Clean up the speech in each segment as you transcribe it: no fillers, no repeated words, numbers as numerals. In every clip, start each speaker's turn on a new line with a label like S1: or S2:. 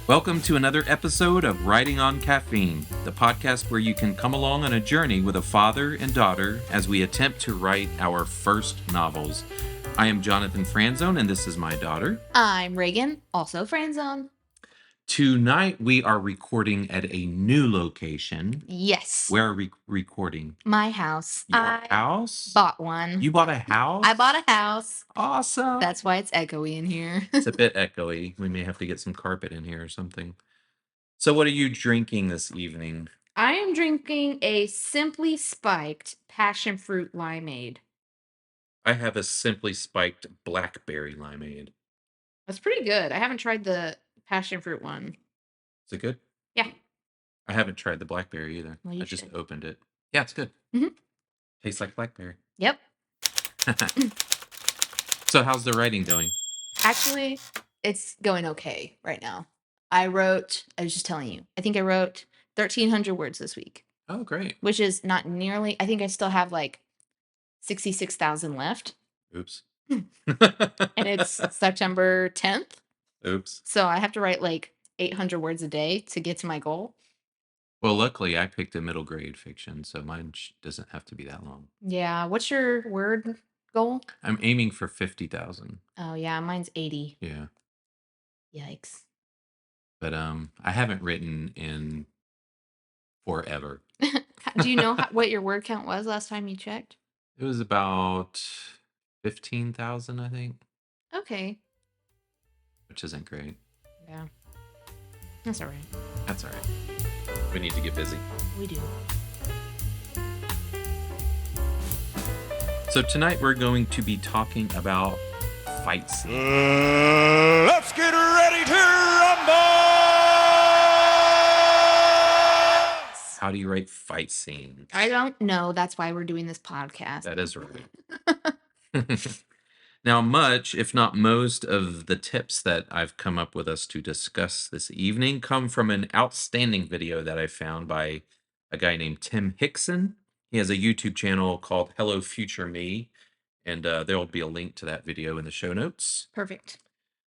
S1: Welcome to another episode of Writing on Caffeine, the podcast where you can come along on a journey with a father and daughter as we attempt to write our first novels. I am Jonathan Franzone, and this is my daughter.
S2: I'm Reagan, also Friendzone.
S1: Tonight we are recording at a new location.
S2: Yes,
S1: Where are we recording?
S2: my house.
S1: Your
S2: I
S1: house?
S2: bought one.
S1: You bought a house?
S2: I bought a house.
S1: Awesome.
S2: That's why it's echoey in here.
S1: It's a bit echoey. We may have to get some carpet in here or something. So what are you drinking this evening?
S2: I am drinking a Simply Spiked passion fruit limeade.
S1: I have a Simply Spiked blackberry limeade.
S2: That's pretty good. I haven't tried the passion fruit one.
S1: Is it good?
S2: Yeah.
S1: I haven't tried the blackberry either.
S2: Well, you
S1: I just
S2: should.
S1: opened it. Yeah, it's good.
S2: Mhm.
S1: Tastes like blackberry.
S2: Yep.
S1: So how's the writing going?
S2: Actually, it's going okay right now. I was just telling you, I think I wrote 1,300 words this week,
S1: Oh, great.
S2: which is not nearly, I think I still have like 66,000 left.
S1: Oops.
S2: And it's September 10th.
S1: Oops.
S2: So I have to write like 800 words a day to get to my goal.
S1: Well, luckily I picked a middle grade fiction, so mine doesn't have to be that long.
S2: Yeah. What's your word goal?
S1: I'm aiming for 50,000.
S2: Oh, yeah. Mine's 80.
S1: Yeah.
S2: Yikes.
S1: But I haven't written in forever.
S2: Do you know what your word count was last time you checked?
S1: It was about 15,000, I think,
S2: Okay.
S1: which isn't great.
S2: Yeah. That's all right.
S1: That's all right. We need to get busy.
S2: We do.
S1: So tonight we're going to be talking about fight scenes.
S3: Let's get ready to rumble!
S1: How do you write fight scenes?
S2: I don't know. That's why we're doing this podcast.
S1: That is right. Now, much, if not most, of the tips that I've come up with us to discuss this evening come from an outstanding video that I found by a guy named Tim Hickson. He has a YouTube channel called Hello Future Me, and there will be a link to that video in the show notes.
S2: Perfect.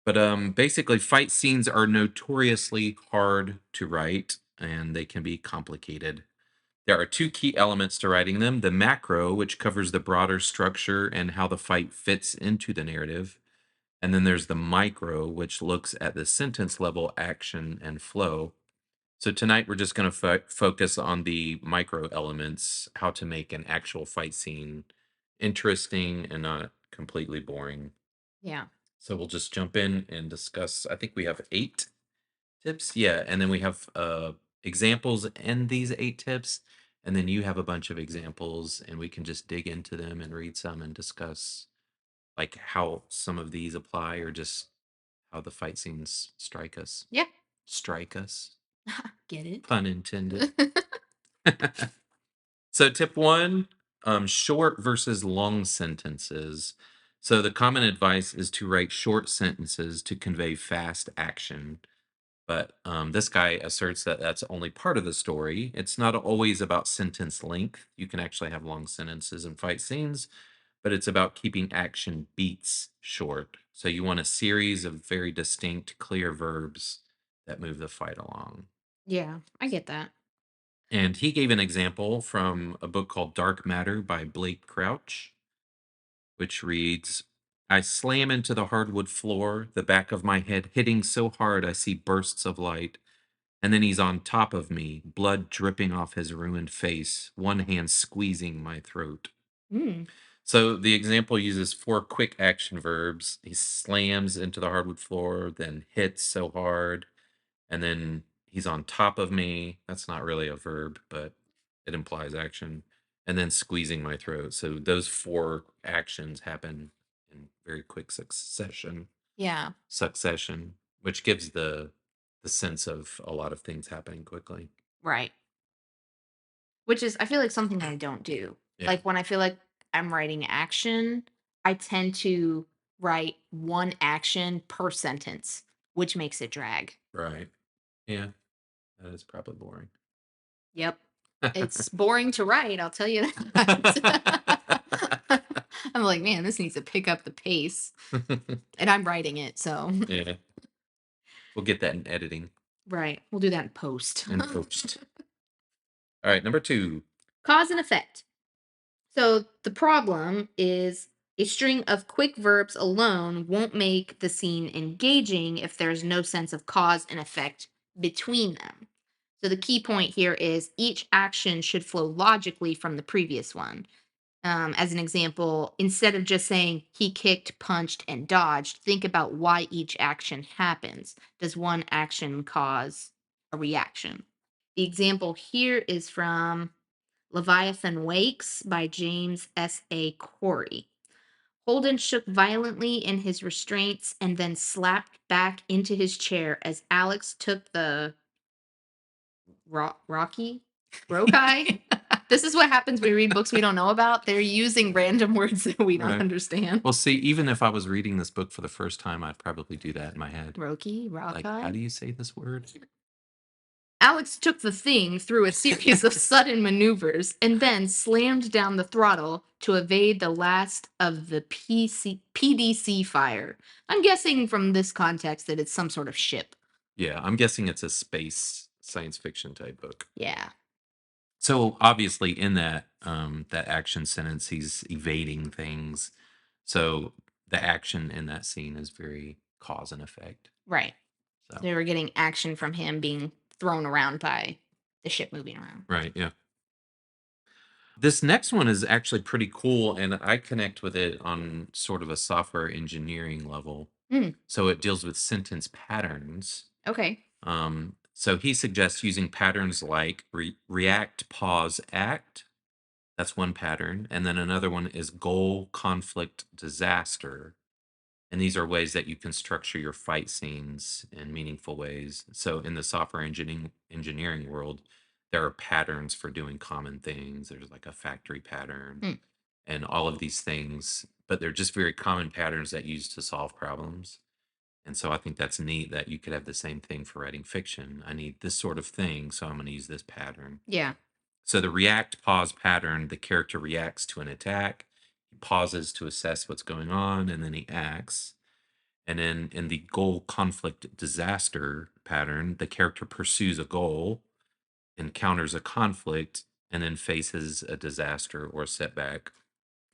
S1: But basically, fight scenes are notoriously hard to write, and they can be complicated. There are two key elements to writing them: the macro, which covers the broader structure and how the fight fits into the narrative. And then there's the micro, which looks at the sentence level action and flow. So tonight we're just going to focus on the micro elements, how to make an actual fight scene interesting and not completely boring.
S2: Yeah.
S1: So we'll just jump in and discuss. I think we have 8 tips. Yeah. And then we have examples in these 8 tips. And then you have a bunch of examples, and we can just dig into them and read some and discuss like how some of these apply or just how the fight scenes strike us.
S2: Yeah.
S1: Strike us.
S2: Get it?
S1: Pun intended. So tip 1, short versus long sentences. So the common advice is to write short sentences to convey fast action. But this guy asserts that that's only part of the story. It's not always about sentence length. You can actually have long sentences and fight scenes, but it's about keeping action beats short. So you want a series of very distinct, clear verbs that move the fight along.
S2: Yeah. I get that.
S1: And he gave an example from a book called Dark Matter by Blake Crouch, which reads, I slam into the hardwood floor, the back of my head hitting so hard I see bursts of light. And then he's on top of me, blood dripping off his ruined face, one hand squeezing my throat.
S2: Mm.
S1: So the example uses 4 quick action verbs. He slams into the hardwood floor, then hits so hard, and then he's on top of me. That's not really a verb, but it implies action. And then squeezing my throat. So those 4 actions happen in very quick
S2: Yeah.
S1: succession, which gives the sense of a lot of things happening quickly.
S2: Right. Which is, I feel like something I don't do.
S1: Yeah.
S2: Like when I feel like I'm writing action, I tend to write one action per sentence, which makes it drag.
S1: Right. Yeah. That is probably boring.
S2: Yep. It's boring to write, I'll tell you that. I'm like, man, this needs to pick up the pace. And I'm writing it, so
S1: Yeah. We'll get that in editing.
S2: Right. We'll do that in post.
S1: in post. All right, number 2.
S2: Cause and effect. So the problem is a string of quick verbs alone won't make the scene engaging if there's no sense of cause and effect between them. So the key point here is each action should flow logically from the previous one. As an example, instead of just saying he kicked, punched, and dodged, think about why each action happens. Does one action cause a reaction? The example here is from Leviathan Wakes by James S.A. Corey. Holden shook violently in his restraints and then slapped back into his chair as Alex took the Rocky? This is what happens when we read books we don't know about. They're using random words that we don't
S1: Right.
S2: understand.
S1: Well, see, even if I was reading this book for the first time, I'd probably do that in my head.
S2: Rocky?
S1: Like, how do you say this word?
S2: Alex took the thing through a series of sudden maneuvers and then slammed down the throttle to evade the last of the PDC fire. I'm guessing from this context that it's some sort of ship.
S1: Yeah, I'm guessing it's a space science fiction type book.
S2: Yeah.
S1: So obviously, in that that action sentence, he's evading things. So the action in that scene is very cause and effect.
S2: Right.
S1: So
S2: They were getting action from him being thrown around by the ship moving around.
S1: right, yeah. This next one is actually pretty cool, and I connect with it on sort of a software engineering level.
S2: Hmm.
S1: So it deals with sentence patterns.
S2: Okay.
S1: So he suggests using patterns like react, pause, act. That's one pattern. And then another one is goal, conflict, disaster. And these are ways that you can structure your fight scenes in meaningful ways. So in the software engineering world, there are patterns for doing common things. There's like a factory pattern
S2: Hmm.
S1: and all of these things, but they're just very common patterns that you use to solve problems. And so I think that's neat that you could have the same thing for writing fiction. I need this sort of thing, so I'm going to use this pattern.
S2: Yeah.
S1: So the react pause pattern, the character reacts to an attack, he pauses to assess what's going on, and then he acts. And then in the goal conflict disaster pattern, the character pursues a goal, encounters a conflict, and then faces a disaster or setback.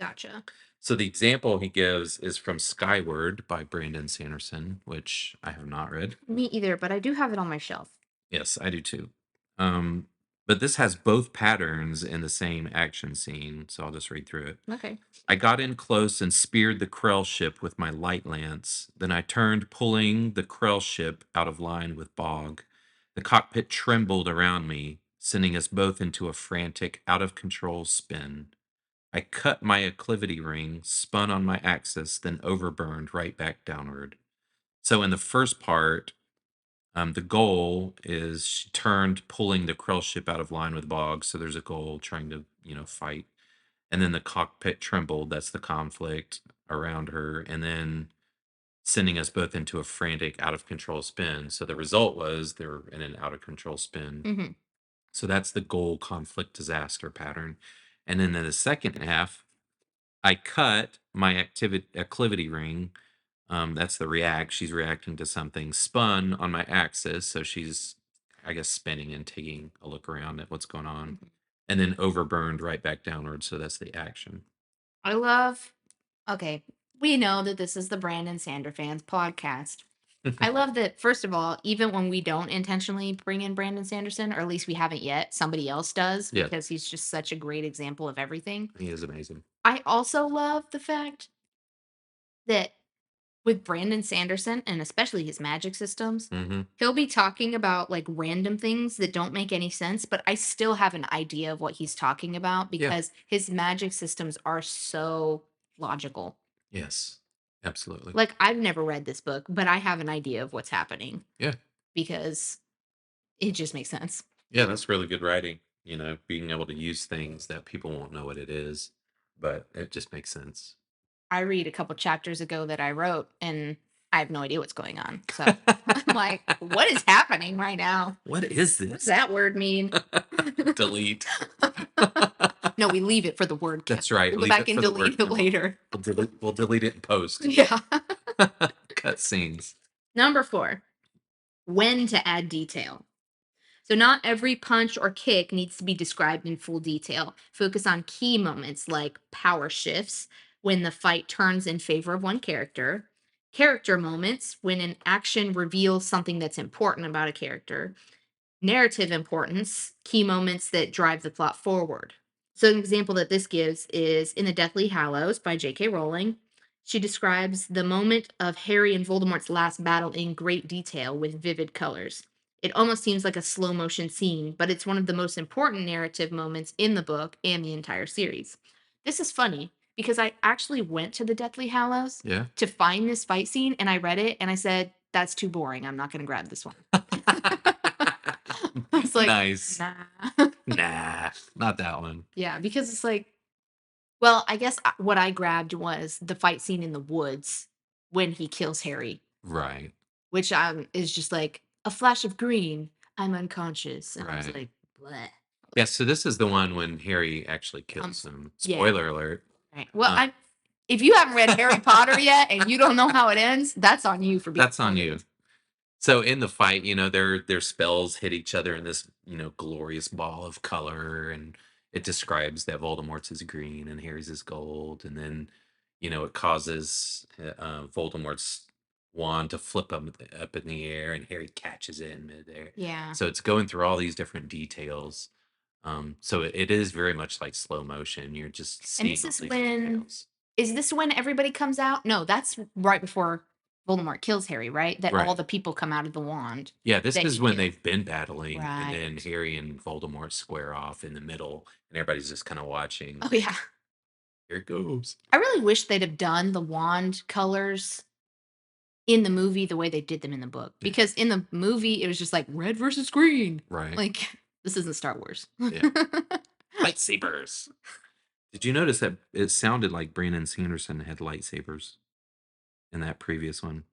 S2: Gotcha.
S1: So the example he gives is from Skyward by Brandon Sanderson, which I have not read.
S2: Me either, but I do have it on my shelf.
S1: Yes, I do too. But this has both patterns in the same action scene, so I'll just read through it.
S2: Okay.
S1: I got in close and speared the Krell ship with my light lance. Then I turned, pulling the Krell ship out of line with Bog. The cockpit trembled around me, sending us both into a frantic, out of control spin. I cut my acclivity ring, spun on my axis, then overburned right back downward. So in the first part, the goal is she turned, pulling the Krell ship out of line with Bog. So there's a goal trying to, fight. And then the cockpit trembled. That's the conflict around her. And then sending us both into a frantic, out of control spin. So the result was they're in an out of control spin.
S2: Mm-hmm.
S1: So that's the goal, conflict, disaster pattern. And then in the second half, I cut my acclivity ring. That's the react. She's reacting to something. Spun on my axis, so she's, I guess, spinning and taking a look around at what's going on, and then overburned right back downward. So that's the action.
S2: I love. Okay, we know that this is the Brandon Sander fans podcast. I love that. First of all, even when we don't intentionally bring in Brandon Sanderson, or at least we haven't yet, somebody else does
S1: Yeah.
S2: because he's just such a great example of everything.
S1: He is amazing.
S2: I also love the fact that with Brandon Sanderson and especially his magic systems,
S1: Hmm.
S2: he'll be talking about like random things that don't make any sense, but I still have an idea of what he's talking about
S1: Yeah.
S2: because his magic systems are so logical.
S1: Yes, absolutely.
S2: Like I've never read this book, but I have an idea of what's happening
S1: Yeah.
S2: because it just makes sense.
S1: Yeah, that's really good writing. Being able to use things that people won't know what it is, but it just makes sense.
S2: I read a couple chapters ago that I wrote and I have no idea what's going on. So I'm like, what is happening right now?
S1: What is
S2: What does
S1: this?
S2: that word mean?
S1: Delete.
S2: No, we leave it for the word count.
S1: That's right.
S2: We'll go
S1: leave
S2: back
S1: it
S2: and
S1: for the
S2: delete
S1: word
S2: it
S1: count.
S2: later.
S1: We'll delete it in post.
S2: Yeah.
S1: Cut scenes.
S2: Number 4. when to add detail. So, not every punch or kick needs to be described in full detail. Focus on key moments like power shifts when the fight turns in favor of one character moments when an action reveals something that's important about a character, narrative importance, key moments that drive the plot forward. So, an example that this gives is in The Deathly Hallows by J.K. Rowling. She describes the moment of Harry and Voldemort's last battle in great detail with vivid colors. It almost seems like a slow motion scene, but it's one of the most important narrative moments in the book and the entire series. This is funny because I actually went to the Deathly Hallows
S1: Yeah.
S2: to find this fight scene and I read it and I said, that's too boring. I'm not going to grab this one. I was like,
S1: Nice.
S2: nah.
S1: Nah, not that one.
S2: Yeah, because it's like, well, I guess what I grabbed was the fight scene in the woods when he kills Harry,
S1: Right.
S2: which is just like a flash of green. I'm unconscious, and I was
S1: Right.
S2: like, bleh.
S1: Yeah, so this is the one when Harry actually kills him.
S2: Yeah.
S1: Spoiler alert.
S2: Right. Well,
S1: Uh,
S2: if you haven't read Harry Potter yet and you don't know how it ends, that's on you for being.
S1: That's on you. So in the fight, their spells hit each other in this, glorious ball of color, and it describes that Voldemort's is green and Harry's is gold, and then, it causes Voldemort's wand to flip up in the air, and Harry catches it in midair.
S2: Yeah.
S1: So it's going through all these different details. So it is very much like slow motion. You're just
S2: And
S1: seeing
S2: this
S1: all
S2: is
S1: these
S2: when
S1: details.
S2: is this when everybody comes out? No, that's right before Voldemort kills Harry, right? That all
S1: Right.
S2: the people come out of the wand.
S1: Yeah, this
S2: That
S1: is
S2: he
S1: when
S2: killed.
S1: they've been battling, and then
S2: Right.
S1: Harry and Voldemort square off in the middle, and everybody's just kind of watching.
S2: Oh yeah.
S1: Here it goes.
S2: I really wish they'd have done the wand colors in the movie the way they did them in the book.
S1: Yeah.
S2: Because in the movie it was just like red versus green.
S1: Right.
S2: Like this isn't Star Wars.
S1: Yeah. Lightsabers. Did you notice that it sounded like Brandon Sanderson had lightsabers in that previous one?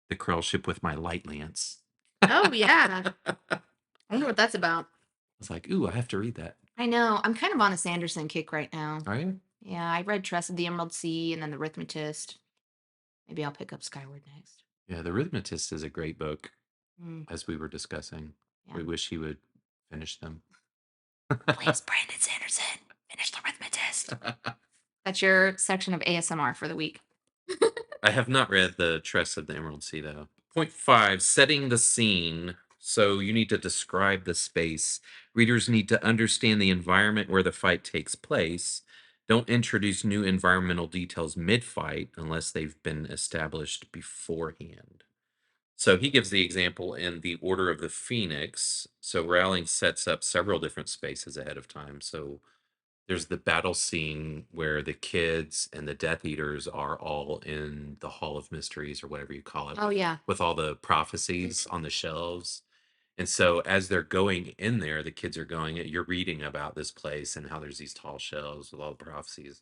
S1: The Krell ship with my light lance.
S2: Oh yeah. I wonder what that's about.
S1: I was like, ooh, I have to read that.
S2: I know. I'm kind of on a Sanderson kick right now.
S1: Are you?
S2: Yeah, I read Tress of the Emerald Sea and then The Rhythmatist. Maybe I'll pick up Skyward next.
S1: Yeah, The Rhythmatist is a great book,
S2: Mm,
S1: as we were discussing.
S2: yeah.
S1: We wish he would finish them.
S2: Please, Brandon Sanderson, finish The Rhythmatist. That's your section of ASMR for the week.
S1: I have not read the Tress of the Emerald Sea, though. Point 5, setting the scene. So you need to describe the space. Readers need to understand the environment where the fight takes place. Don't introduce new environmental details mid fight unless they've been established beforehand. So he gives the example in The Order of the Phoenix. So Rowling sets up several different spaces ahead of time. So there's the battle scene where the kids and the Death Eaters are all in the Hall of Mysteries or whatever you call it,
S2: Oh yeah.
S1: with all the prophecies on the shelves. And so as they're going in there, the kids are going, you're reading about this place and how there's these tall shelves with all the prophecies.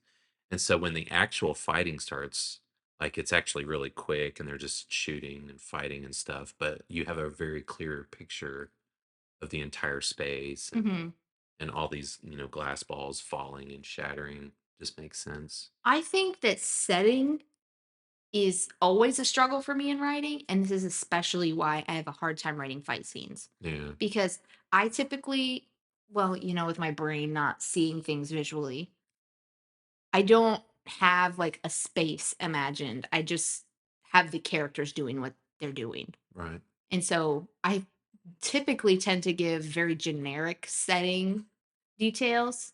S1: And so when the actual fighting starts, like it's actually really quick and they're just shooting and fighting and stuff, but you have a very clear picture of the entire space,
S2: Hmm.
S1: and all these, glass balls falling and shattering just makes sense.
S2: I think that setting is always a struggle for me in writing, and this is especially why I have a hard time writing fight scenes
S1: Yeah.
S2: because I typically, well, with my brain not seeing things visually, I don't have like a space imagined. I just have the characters doing what they're doing.
S1: Right.
S2: And so I typically tend to give very generic setting details.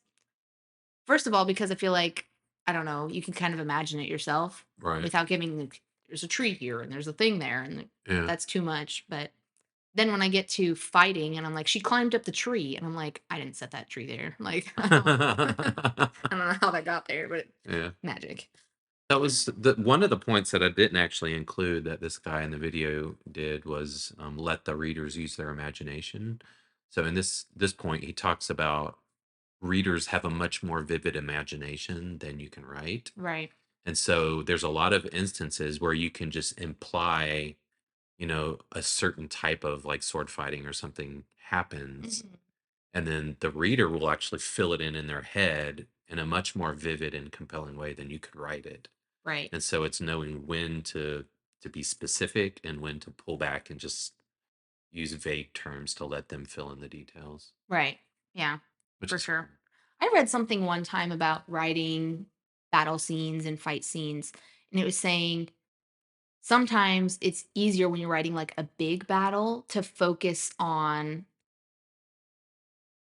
S2: First of all, because I feel like, I don't know, you can kind of imagine it yourself
S1: Right.
S2: without giving there's a tree here and there's a thing there and
S1: Yeah.
S2: that's too much. But then when I get to fighting and I'm like, she climbed up the tree and I'm like, I didn't set that tree there. Like, I don't know how that got there, but
S1: Yeah.
S2: magic.
S1: That was the one of the points that I didn't actually include that this guy in the video did was let the readers use their imagination. So in this point, he talks about readers have a much more vivid imagination than you can write.
S2: Right.
S1: And so there's a lot of instances where you can just imply, a certain type of like sword fighting or something happens.
S2: Mhm.
S1: And then the reader will actually fill it in their head in a much more vivid and compelling way than you could write it.
S2: Right.
S1: And so it's knowing when to be specific and when to pull back and just use vague terms to let them fill in the details,
S2: Right. Yeah,
S1: which
S2: for
S1: is
S2: sure.
S1: fun.
S2: I read something one time about writing battle scenes and fight scenes, and it was saying sometimes it's easier when you're writing like a big battle to focus on,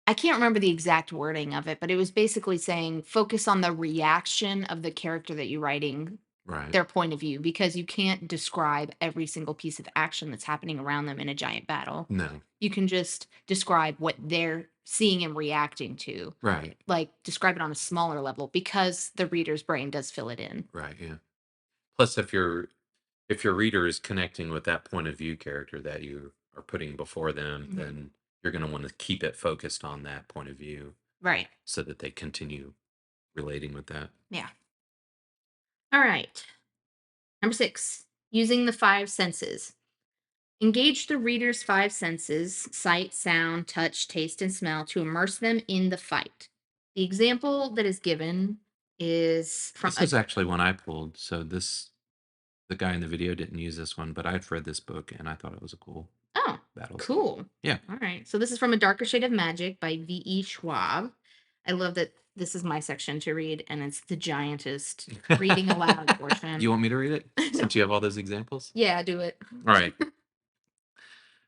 S2: I can't remember the exact wording of it, but it was basically saying focus on the reaction of the character that you're writing,
S1: Right.
S2: their point of view, because you can't describe every single piece of action that's happening around them in a giant battle.
S1: No.
S2: You can just describe what they're seeing and reacting to,
S1: Right.
S2: like describe it on a smaller level because the reader's brain does fill it in.
S1: Right. Yeah. Plus, if your reader is connecting with that point of view character that you are putting before them,
S2: Mhm.
S1: then you're going to want to keep it focused on that point of view
S2: Right.
S1: so that they continue relating with that.
S2: Yeah. All right. Number 6, using the 5 senses. Engage the reader's 5 senses, sight, sound, touch, taste, and smell, to immerse them in the fight. The example that is given is from
S1: This
S2: a.
S1: is actually one I pulled. So the guy in the video didn't use this one, but I've read this book and I thought it was a cool
S2: Oh,
S1: battle scene.
S2: cool.
S1: Yeah.
S2: All right. So this is from A Darker Shade of Magic by V.E. Schwab. I love that this is my section to read, and it's the giantest reading aloud
S1: You
S2: portion.
S1: want me to read it since you have all those examples?
S2: Yeah, do it.
S1: All right.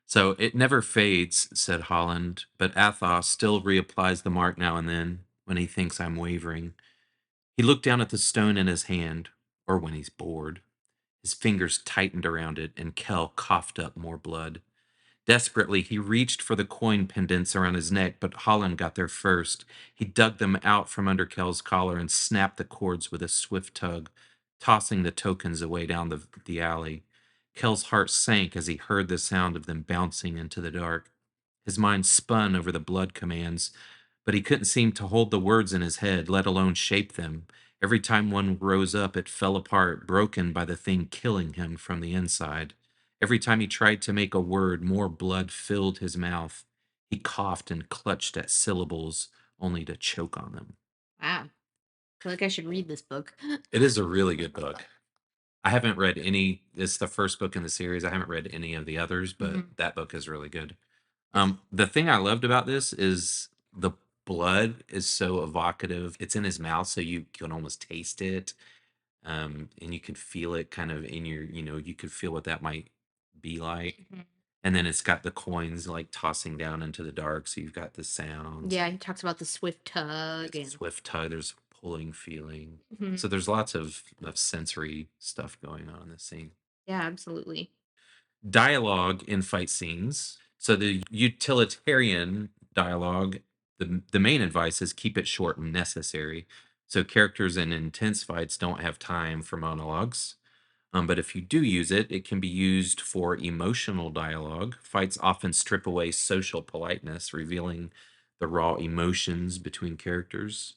S1: So it never fades, said Holland, but Athos still reapplies the mark now and then when he thinks I'm wavering. He looked down at the stone in his hand, or when he's bored. His fingers tightened around it, and Kell coughed up more blood. Desperately, he reached for the coin pendants around his neck, but Holland got there first. He dug them out from under Kell's collar and snapped the cords with a swift tug, tossing the tokens away down the alley. Kell's heart sank as he heard the sound of them bouncing into the dark. His mind spun over the blood commands, but he couldn't seem to hold the words in his head, let alone shape them. Every time one rose up, it fell apart, broken by the thing killing him from the inside. Every time he tried to make a word, more blood filled his mouth. He coughed and clutched at syllables, only to choke on them.
S2: Wow. I feel like I should read this book.
S1: It is a really good book. I haven't read any, it's the first book in the series. I haven't read any of the others, but
S2: Mhm.
S1: that book is really good.
S2: Yes.
S1: The thing I loved about this is the blood is so evocative. It's in his mouth, so you can almost taste it. And you can feel it kind of in your, you could feel what that might be like.
S2: Mhm.
S1: And then it's got the coins like tossing down into the dark, so you've got the sounds,
S2: Yeah, he talks about the swift tug
S1: there's a
S2: and.
S1: swift tug, there's a pulling feeling.
S2: Mhm.
S1: So there's lots of sensory stuff going on in this scene.
S2: Yeah, absolutely.
S1: Dialogue in fight scenes. So the utilitarian dialogue, the main advice is keep it short and necessary. So characters in intense fights don't have time for monologues. But if you do use it, it can be used for emotional dialogue. Fights often strip away social politeness, revealing the raw emotions between characters.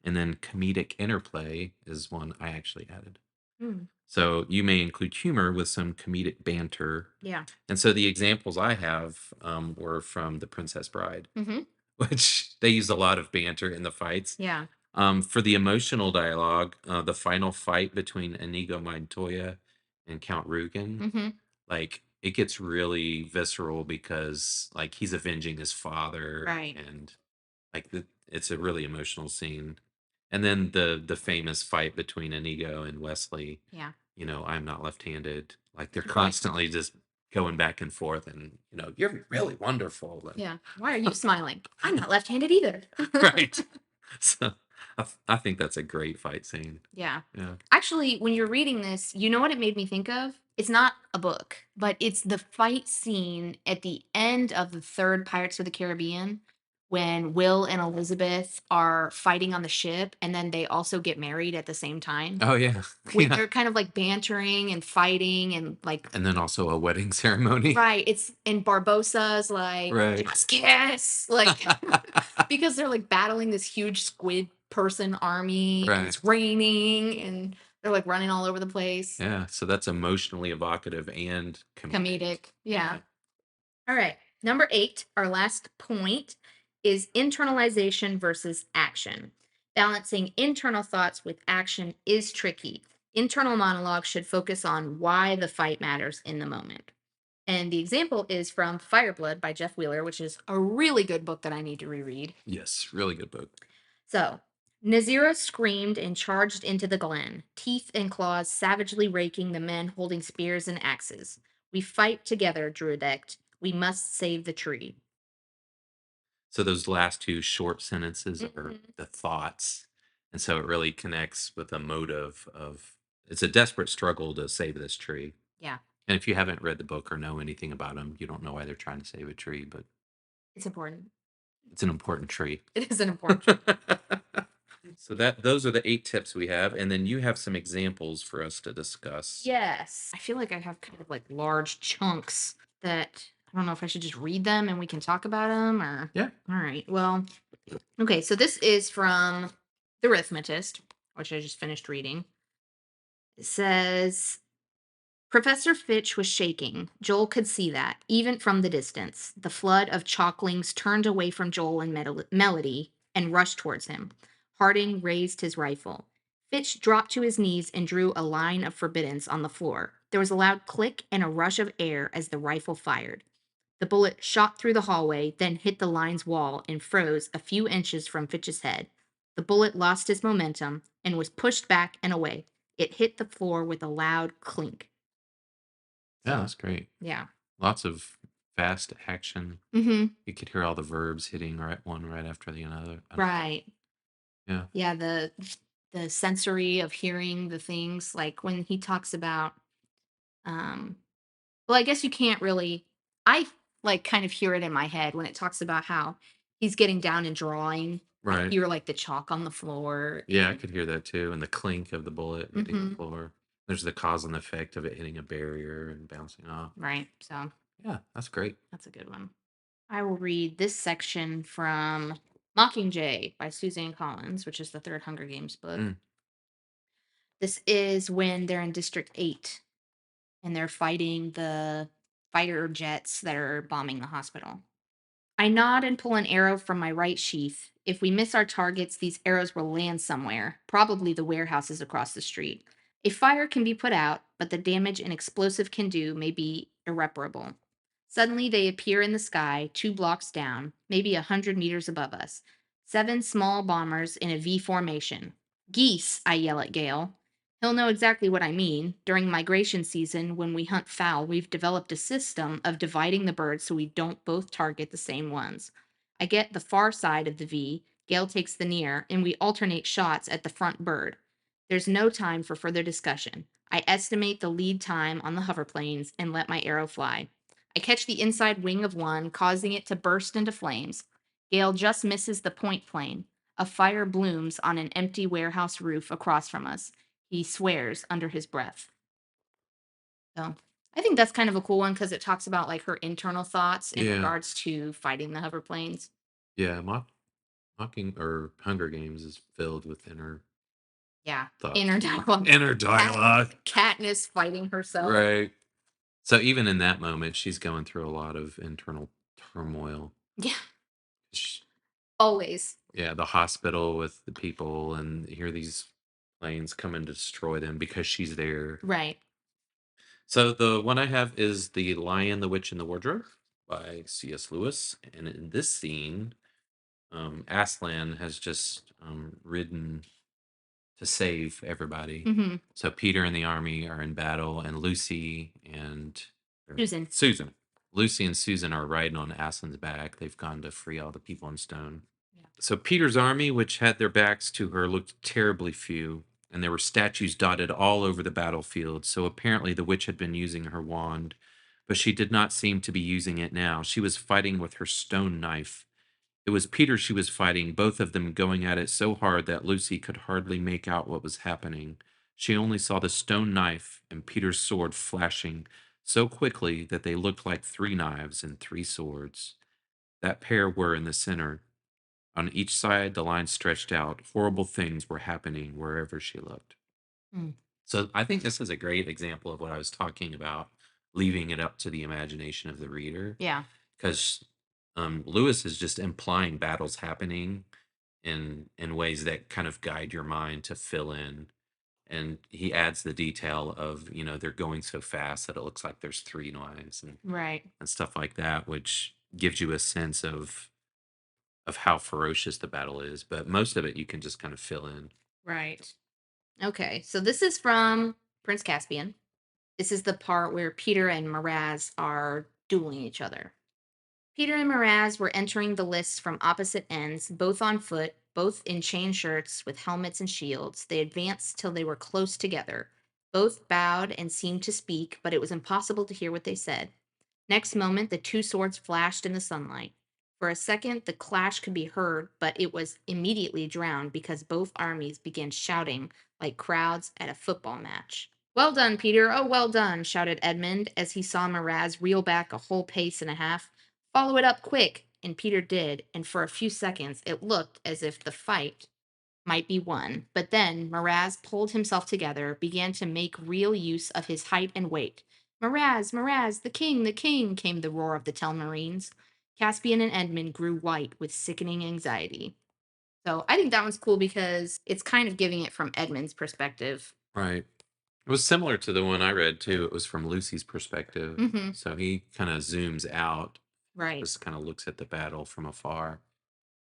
S1: And then comedic interplay is one I actually added.
S2: Mm,
S1: So you may include humor with some comedic banter.
S2: yeah.
S1: And so the examples I have were from The Princess Bride,
S2: Mhm.
S1: which they use a lot of banter in the fights.
S2: Yeah.
S1: For the emotional dialogue, the final fight between Inigo Montoya and Count Rugen,
S2: Mhm.
S1: like it gets really visceral because like he's avenging his father,
S2: Right.
S1: and it's a really emotional scene. And then the famous fight between Inigo and Wesley,
S2: Yeah.
S1: I'm not left-handed. Like they're
S2: Right.
S1: constantly just going back and forth, and you're really wonderful. And
S2: Yeah. Why are you smiling? I'm not left-handed either.
S1: right. So I think that's a great fight scene.
S2: Yeah.
S1: Yeah.
S2: Actually, when you're reading this, you know what it made me think of? It's not a book, but it's the fight scene at the end of the third Pirates of the Caribbean when Will and Elizabeth are fighting on the ship and then they also get married at the same time.
S1: Oh yeah.
S2: When
S1: Yeah.
S2: they're kind of like bantering and fighting and like.
S1: And then also a wedding ceremony.
S2: Right, it's and Barbossa's like,
S1: Right.
S2: "Just kiss," like, because they're, like, battling this huge squid person army, and
S1: Right.
S2: it's raining, and they're, like, running all over the place.
S1: Yeah. So that's emotionally evocative and comedic.
S2: Comedic, yeah.
S1: Yeah.
S2: Alright, number 8, our last point, is internalization versus action. Balancing internal thoughts with action is tricky. Internal monologue should focus on why the fight matters in the moment. And the example is from Fireblood by Jeff Wheeler, which is a really good book that I need to reread.
S1: Yes, really good book.
S2: So, Nazira screamed and charged into the glen, teeth and claws savagely raking the men holding spears and axes. We fight together, Druidect. We must save the tree.
S1: So those last two short sentences are
S2: Mhm.
S1: the thoughts. And so it really connects with a motive of it's a desperate struggle to save this tree.
S2: Yeah,
S1: And if you haven't read the book or know anything about them, you don't know why they're trying to save a tree, but
S2: it's important.
S1: it's an important tree.
S2: It is an important tree.
S1: So that those are the 8 tips we have, and then you have some examples for us to discuss.
S2: Yes. I feel like I have kind of like large chunks that I don't know if I should just read them and we can talk about them or.
S1: Yeah.
S2: All right. Well, okay. So this is from The Arithmetist, which I just finished reading. It says Professor Fitch was shaking. Joel could see that, even from the distance. The flood of chalklings turned away from Joel and Melody and rushed towards him. Harding raised his rifle. Fitch dropped to his knees and drew a line of forbiddance on the floor. There was a loud click and a rush of air as the rifle fired. The bullet shot through the hallway, then hit the line's wall and froze a few inches from Fitch's head. The bullet lost its momentum and was pushed back and away. It hit the floor with a loud clink.
S1: Yeah,
S2: So,
S1: that's great.
S2: yeah.
S1: Lots of fast action.
S2: Mm-hmm.
S1: You could hear all the verbs hitting one right after the another.
S2: Right.
S1: Yeah.
S2: Yeah, the sensory of hearing the things, like when he talks about um well, I guess you can't really I like kind of hear it in my head when it talks about how he's getting down and drawing. I
S1: Right.
S2: hear like the chalk on the floor
S1: Yeah, I
S2: and
S1: could hear that too, and the clink of the bullet hitting the
S2: mm-hmm.
S1: floor. There's the cause and effect of it hitting a barrier and bouncing off.
S2: Right. So
S1: Yeah, that's great.
S2: that's a good one. I will read this section from Mockingjay by Suzanne Collins, which is the third Hunger Games book.
S1: Mm.
S2: This is when they're in District 8 and they're fighting the fighter jets that are bombing the hospital. I nod and pull an arrow from my right sheath. If we miss our targets, these arrows will land somewhere, probably the warehouses across the street. A fire can be put out, but the damage an explosive can do may be irreparable. Suddenly, they appear in the sky, 2 blocks down, maybe 100 meters above us. 7 small bombers in a V formation. Geese, I yell at Gale. He'll know exactly what I mean. During migration season, when we hunt fowl, we've developed a system of dividing the birds so we don't both target the same ones. I get the far side of the V, Gale takes the near, and we alternate shots at the front bird. There's no time for further discussion. I estimate the lead time on the hoverplanes and let my arrow fly. I catch the inside wing of one, causing it to burst into flames. Gale just misses the point plane. A fire blooms on an empty warehouse roof across from us. He swears under his breath. So I think that's kind of a cool one because it talks about like her internal thoughts in
S1: Yeah.
S2: regards to fighting the hoverplanes.
S1: Yeah, Mocking or Hunger Games is filled with inner
S2: Yeah.
S1: thoughts.
S2: Inner dialogue.
S1: Inner dialogue.
S2: Katniss fighting herself.
S1: Right. So even in that moment, she's going through a lot of internal turmoil.
S2: Yeah.
S1: Sh-
S2: Always.
S1: Yeah, the hospital with the people, and hear these planes come and destroy them because she's there.
S2: Right.
S1: So the one I have is The Lion, the Witch, and the Wardrobe by C.S. Lewis. And in this scene, Aslan has just ridden to save everybody.
S2: Mm-hmm.
S1: So Peter and the army are in battle, and Lucy and
S2: Susan.
S1: Susan. Lucy and Susan are riding on Aslan's back. They've gone to free all the people in Stone.
S2: Yeah.
S1: So Peter's army, which had their backs to her, looked terribly few, and there were statues dotted all over the battlefield. So apparently the witch had been using her wand, but she did not seem to be using it now. She was fighting with her stone knife. It was Peter she was fighting, both of them going at it so hard that Lucy could hardly make out what was happening. She only saw the stone knife and Peter's sword flashing so quickly that they looked like 3 knives and 3 swords. That pair were in the center. On each side, the line stretched out. Horrible things were happening wherever she looked.
S2: Mm.
S1: So I think this is a great example of what I was talking about, leaving it up to the imagination of the reader.
S2: Yeah.
S1: Because Lewis is just implying battles happening in ways that kind of guide your mind to fill in And he adds the detail of, they're going so fast that it looks like there's three knives
S2: Right.
S1: and stuff like that, which gives you a sense of how ferocious the battle is. But most of it you can just kind of fill in.
S2: Right. Okay. So this is from Prince Caspian. This is the part where Peter and Miraz are dueling each other. Peter and Miraz were entering the lists from opposite ends, both on foot, both in chain shirts with helmets and shields. They advanced till they were close together. Both bowed and seemed to speak, but it was impossible to hear what they said. Next moment, the two swords flashed in the sunlight. For a second, the clash could be heard, but it was immediately drowned because both armies began shouting like crowds at a football match. Well done, Peter. Oh, well done, shouted Edmund as he saw Miraz reel back a whole pace and a half. Follow it up quick. And Peter did, and for a few seconds it looked as if the fight might be won. But then Miraz pulled himself together, began to make real use of his height and weight. Miraz, Miraz, the king, came the roar of the Telmarines. Caspian and Edmund grew white with sickening anxiety. So I think that one's cool because it's kind of giving it from Edmund's perspective.
S1: Right. It was similar to the one I read too. It was from Lucy's perspective.
S2: Mm-hmm.
S1: So he kind of zooms out,
S2: Right.
S1: just kind of looks at the battle from afar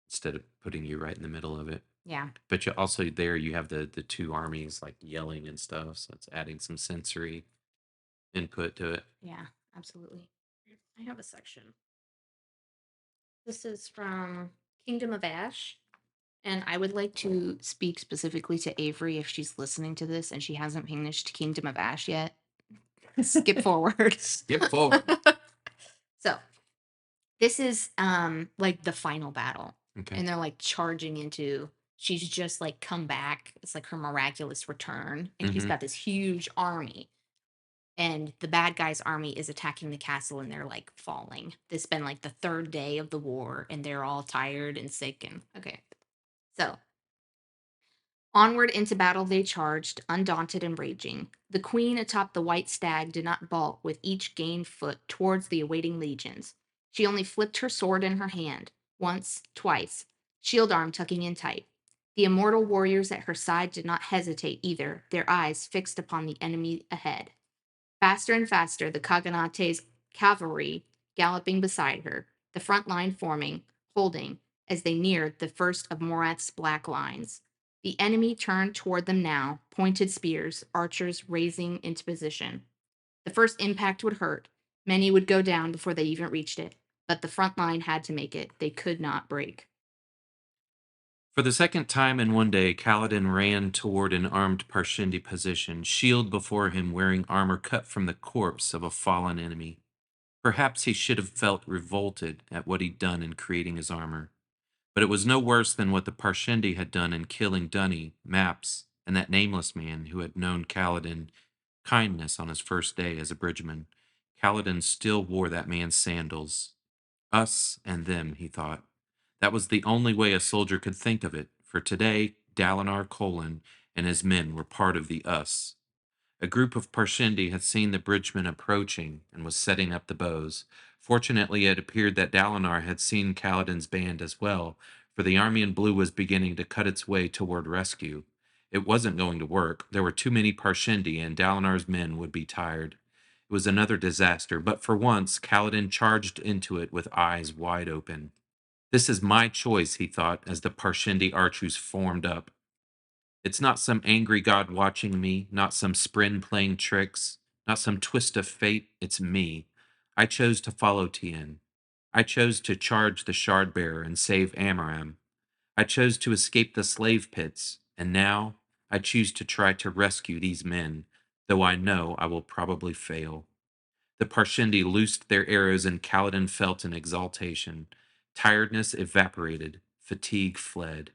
S1: instead of putting you right in the middle of it.
S2: Yeah.
S1: But you also there you have the two armies like yelling and stuff, so it's adding some sensory input to it.
S2: Yeah, absolutely. I have a section. This is from Kingdom of Ash. And I would like to speak specifically to Avery if she's listening to this and she hasn't finished Kingdom of Ash yet. Skip forward.
S1: Skip forward.
S2: So this is like the final battle.
S1: Okay.
S2: And they're like charging into she's just like come back. It's like her miraculous return. And she's
S1: Mhm.
S2: got this huge army. And the bad guys' army is attacking the castle and they're like falling. This has been like the third day of the war and they're all tired and sick and okay. So onward into battle they charged, undaunted and raging. The queen atop the white stag did not balk with each gained foot towards the awaiting legions. She only flipped her sword in her hand, once, twice, shield arm tucking in tight. The immortal warriors at her side did not hesitate either, their eyes fixed upon the enemy ahead. Faster and faster, the Kaganate's cavalry galloping beside her, the front line forming, holding, as they neared the first of Morath's black lines. The enemy turned toward them now, pointed spears, archers raising into position. The first impact would hurt. Many would go down before they even reached it, but the front line had to make it. They could not break.
S1: For the second time in one day, Kaladin ran toward an armed Parshindi position, shield before him wearing armor cut from the corpse of a fallen enemy. Perhaps he should have felt revolted at what he'd done in creating his armor. But it was no worse than what the Parshindi had done in killing Dunny, Maps, and that nameless man who had known Kaladin kindness on his first day as a bridgeman. Kaladin still wore that man's sandals. Us and them, he thought. That was the only way a soldier could think of it, for today Dalinar Kholin and his men were part of the us. A group of Parshindi had seen the bridgeman approaching and was setting up the bows. Fortunately, it appeared that Dalinar had seen Kaladin's band as well, for the army in blue was beginning to cut its way toward rescue. It wasn't going to work. There were too many Parshindi, and Dalinar's men would be tired. It was another disaster, but for once, Kaladin charged into it with eyes wide open. This is my choice, he thought, as the Parshindi archers formed up. It's not some angry god watching me, not some Sprin playing tricks, not some twist of fate. It's me. I chose to follow Tien. I chose to charge the shard bearer and save Amaram. I chose to escape the slave pits, and now I choose to try to rescue these men, though I know I will probably fail. The Parshindi loosed their arrows, and Kaladin felt an exaltation. Tiredness evaporated, fatigue fled.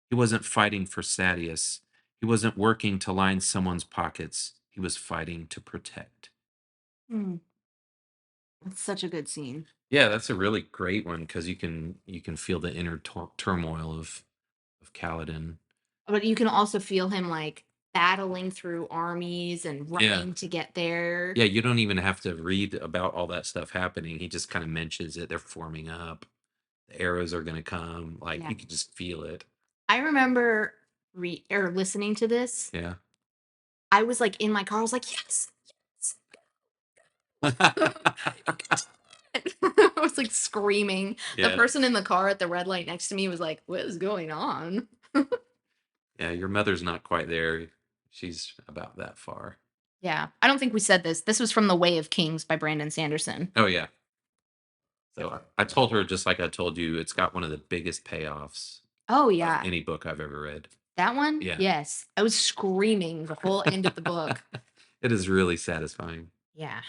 S1: He wasn't fighting for Sadius. He wasn't working to line someone's pockets. He was fighting to protect.
S2: Hmm. That's such a good scene.
S1: Yeah, that's a really great one because you can feel the inner turmoil of Kaladin.
S2: But you can also feel him like battling through armies and
S1: Yeah,
S2: running to get there.
S1: yeah. You don't even have to read about all that stuff happening. He just kind of mentions it. They're forming up. The arrows are gonna come. Like
S2: Yeah.
S1: you can just feel it.
S2: I remember listening to this
S1: Yeah.
S2: I was like in my car. I was like, yes, yes. I was like screaming. The
S1: Yeah.
S2: person in the car at the red light next to me was like, "What is going on?"
S1: Yeah, your mother's not quite there. She's about that far.
S2: Yeah, I don't think we said this. This was from The Way of Kings by Brandon Sanderson.
S1: Oh, yeah. So I told her, just like I told you, it's got one of the biggest payoffs
S2: Oh
S1: of
S2: yeah,
S1: any book I've ever read.
S2: that one.
S1: Yeah.
S2: Yes, I was screaming the whole end of the book.
S1: It is really satisfying.
S2: Yeah.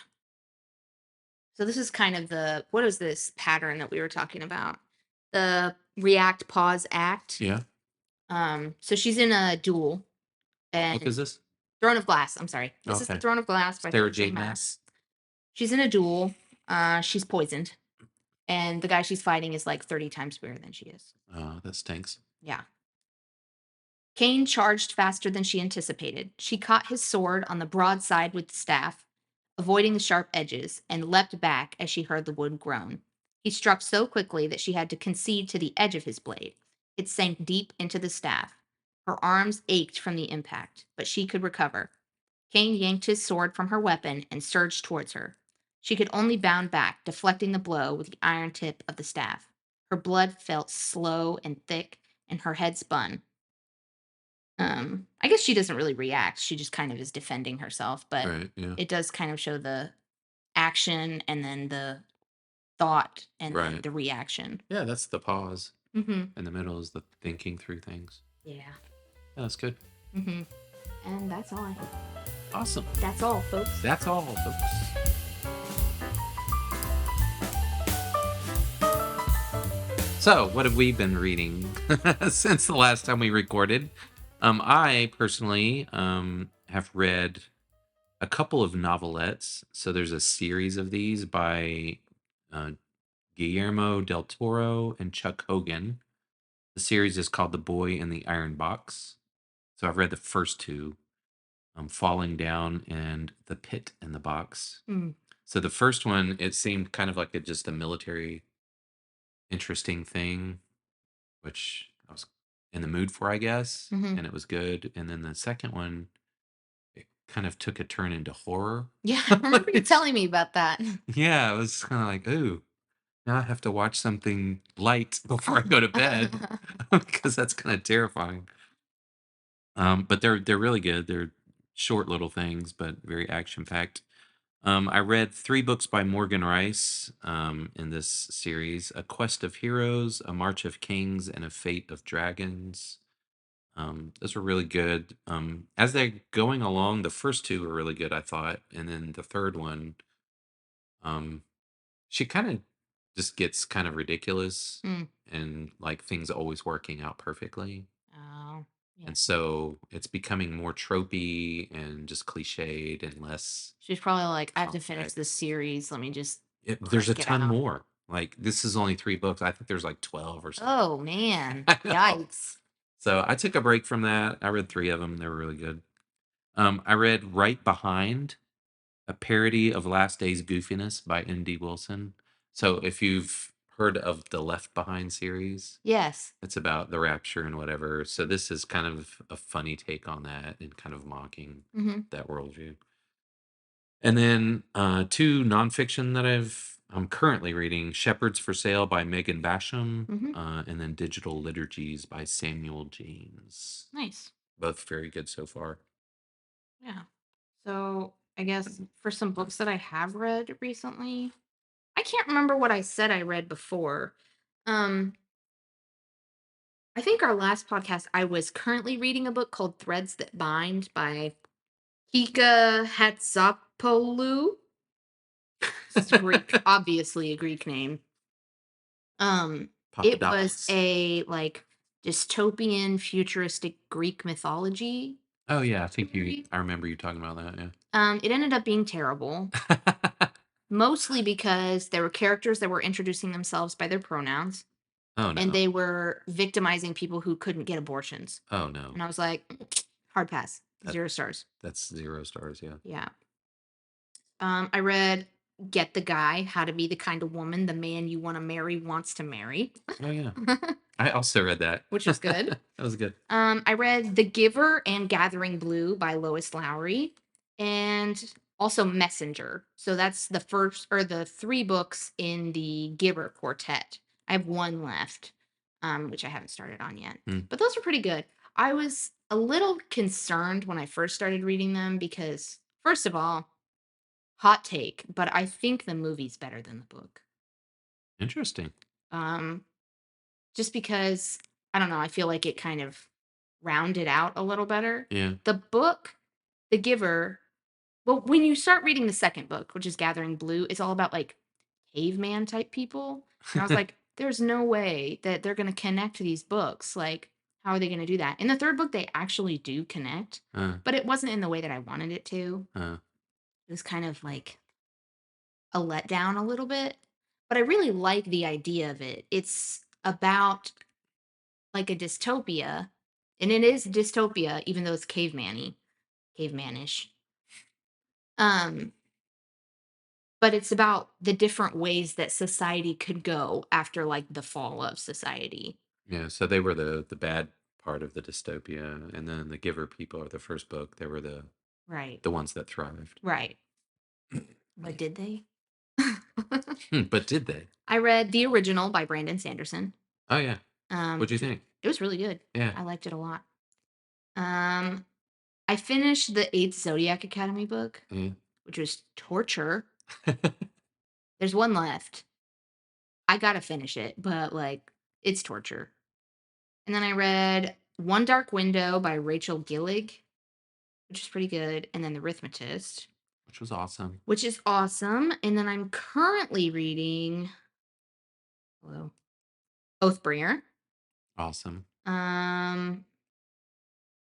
S2: So this is kind of the what is this pattern that we were talking about? The react, pause, act.
S1: Yeah.
S2: So she's in a duel
S1: What book is
S2: and
S1: this?
S2: Throne of Glass. I'm sorry. This is the
S1: Okay.
S2: Throne of Glass by
S1: Sarah
S2: J.
S1: J.
S2: Maas.
S1: Maas.
S2: She's in a duel. She's poisoned, and the guy she's fighting is like 30 times bigger than she is.
S1: Oh, that stinks.
S2: Yeah. Kane charged faster than she anticipated. She caught his sword on the broad side with the staff, avoiding the sharp edges, and leapt back as she heard the wood groan. He struck so quickly that she had to concede to the edge of his blade. It sank deep into the staff. Her arms ached from the impact, but she could recover. Kane yanked his sword from her weapon and surged towards her. She could only bound back, deflecting the blow with the iron tip of the staff. Her blood felt slow and thick, and her head spun. I guess she doesn't really react. She just kind of is defending herself, but
S1: Right. Yeah.
S2: it does kind of show the action and then the thought and then
S1: Right.
S2: the reaction.
S1: Yeah, that's the pause.
S2: Mm-hmm.
S1: In the middle is the thinking through things.
S2: Yeah.
S1: Yeah, that's good.
S2: Mm-hmm. And that's all.
S1: Awesome.
S2: That's all, folks.
S1: That's all, folks. So, what have we been reading since the last time we recorded? I personally have read a couple of novelettes. So, there's a series of these by uh, Guillermo del Toro and Chuck Hogan. The series is called The Boy in the Iron Box. So, I've read the first two, Falling Down and The Pit in the Box.
S2: Mm.
S1: So, the first one, it seemed kind of like just a military interesting thing, which I was in the mood for, I guess,
S2: Mhm.
S1: and it was good. And then the second one, it kind of took a turn into horror.
S2: Yeah, I remember you telling me about that.
S1: Yeah, it was kind of like, ooh, now I have to watch something light before I go to bed because that's kind of terrifying. But they're really good. They're short little things, but very action packed. I read three books by Morgan Rice in this series: A Quest of Heroes, A March of Kings, and A Fate of Dragons. Those were really good. As they're going along, the first two were really good, I thought, and then the third one, um, she kind of just gets kind of ridiculous,
S2: Mm.
S1: and like things always working out perfectly.
S2: Oh, yeah.
S1: And so it's becoming more tropey and just cliched and less.
S2: She's probably like, I have to finish
S1: Complex.
S2: this series. Let me just.
S1: There's a
S2: Crank it
S1: ton
S2: out.
S1: more. Like this is only three books. I think there's like 12 or something.
S2: Oh man!
S1: I know.
S2: Yikes!
S1: So I took a break from that. I read three of them. They were really good. I read Right Behind, a parody of Last Day's Goofiness by N.D. Wilson. So if you've heard of the Left Behind series,
S2: Yes.
S1: it's about the rapture and whatever. So this is kind of a funny take on that and kind of mocking
S2: Mm-hmm.
S1: that worldview. And then two nonfiction that I'm currently reading: Shepherds for Sale by Megan Basham,
S2: Mhm.
S1: and then Digital Liturgies by Samuel James.
S2: Nice.
S1: Both very good so far.
S2: Yeah. So I guess for some books that I have read recently, I can't remember what I said I read before. Um, I think our last podcast, I was currently reading a book called Threads That Bind by Kika Hatzopoulou. It's Greek, obviously a Greek name. It was
S1: Papadopoulos.
S2: a like dystopian, futuristic Greek mythology.
S1: Oh yeah, I think
S2: Story?
S1: I remember you talking about that.
S2: It ended up being terrible,
S1: Yeah.
S2: mostly because there were characters that were introducing themselves by their pronouns,
S1: Oh
S2: and
S1: no.
S2: they were victimizing people who couldn't get abortions.
S1: Oh no.
S2: And I was like, hard pass,
S1: That-
S2: 0 stars.
S1: That's 0 stars. Yeah.
S2: Yeah. I read Get the Guy, How to Be the Kind of Woman the Man You Want to Marry Wants to Marry,
S1: Oh yeah. I also read that.
S2: which is good.
S1: That was good.
S2: I read The Giver and Gathering Blue by Lois Lowry, and also Messenger. So that's the first or the 3 books in the Giver quartet. I have 1 left, which I haven't started on yet.
S1: Hmm.
S2: But those are pretty good. I was a little concerned when I first started reading them because, first of all, hot take, but I think the movie's better than the book.
S1: Interesting.
S2: Um, just because I don't know, I feel like it kind of rounded out a little better.
S1: Yeah.
S2: The book, The Giver, well, when you start reading the second book, which is Gathering Blue, it's all about like caveman type people. And I was like, there's no way that they're going to connect these books. Like, how are they going to do that? In the third book, they actually do connect,
S1: uh,
S2: but it wasn't in the way that I wanted it to.
S1: uh,
S2: It was kind of like a letdown a little bit, but I really like the idea of it. It's about like a dystopia, and it is dystopia, even though it's cavemanish. Um, but it's about the different ways that society could go after like the fall of society.
S1: yeah. So they were the bad part of the dystopia, and then the Giver people are the first book. They were
S2: Right.
S1: the ones that thrived.
S2: Right. But did they?
S1: But did they?
S2: I read the original by Brandon Sanderson.
S1: Oh yeah.
S2: Um,
S1: What'd you think?
S2: it was really good.
S1: Yeah.
S2: I liked it a lot. Um, I finished the 8th Zodiac Academy book,
S1: Yeah.
S2: which was torture. There's 1 left. I gotta finish it, but like it's torture. And then I read One Dark Window by Rachel Gillig, which is pretty good, and then The Arithmetist,
S1: Which was awesome.
S2: which is awesome. And then I'm currently reading hello, Oathbringer.
S1: Awesome.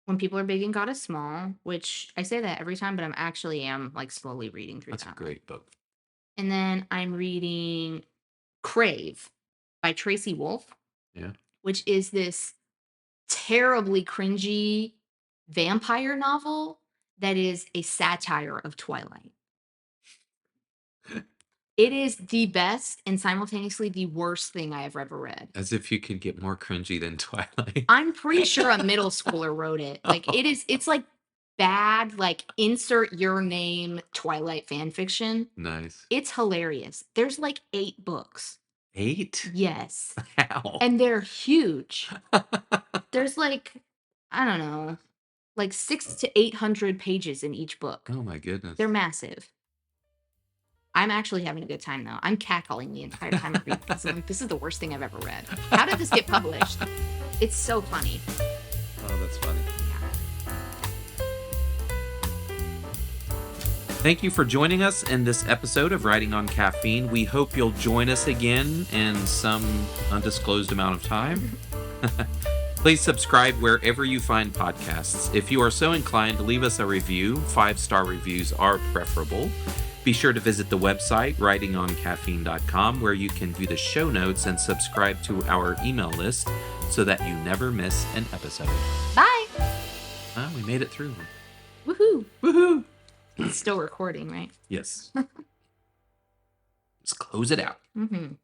S2: When People Are Big and God Is Small, which I say that every time, but I'm actually am like slowly reading through
S1: That's a
S2: that.
S1: great book.
S2: And then I'm reading Crave by Tracy Wolf,
S1: Yeah.
S2: which is this terribly cringy vampire novel that is a satire of Twilight. It is the best and simultaneously the worst thing I have ever read.
S1: As if you could get more cringy than Twilight.
S2: I'm pretty sure a middle schooler wrote it. Like it's like bad, like insert your name Twilight fan fiction.
S1: Nice.
S2: It's hilarious. There's like 8 books.
S1: 8?
S2: Yes.
S1: How?
S2: And they're huge. There's like, I don't know, like 600 to 800 pages in each book.
S1: Oh my goodness.
S2: They're massive. I'm actually having a good time though. I'm cackling the entire time I read because I'm like, this is the worst thing I've ever read. How did this get published? It's so funny.
S1: Oh, that's funny.
S2: Yeah.
S1: Thank you for joining us in this episode of Writing on Caffeine. We hope you'll join us again in some undisclosed amount of time. Please subscribe wherever you find podcasts. If you are so inclined, leave us a review. 5-star reviews are preferable. Be sure to visit the website, writingoncaffeine.com, where you can view the show notes and subscribe to our email list so that you never miss an episode.
S2: Bye.
S1: We made it through.
S2: Woohoo.
S1: Woohoo!
S2: It's still recording, right?
S1: Yes. Let's close it out.
S2: Mm-hmm.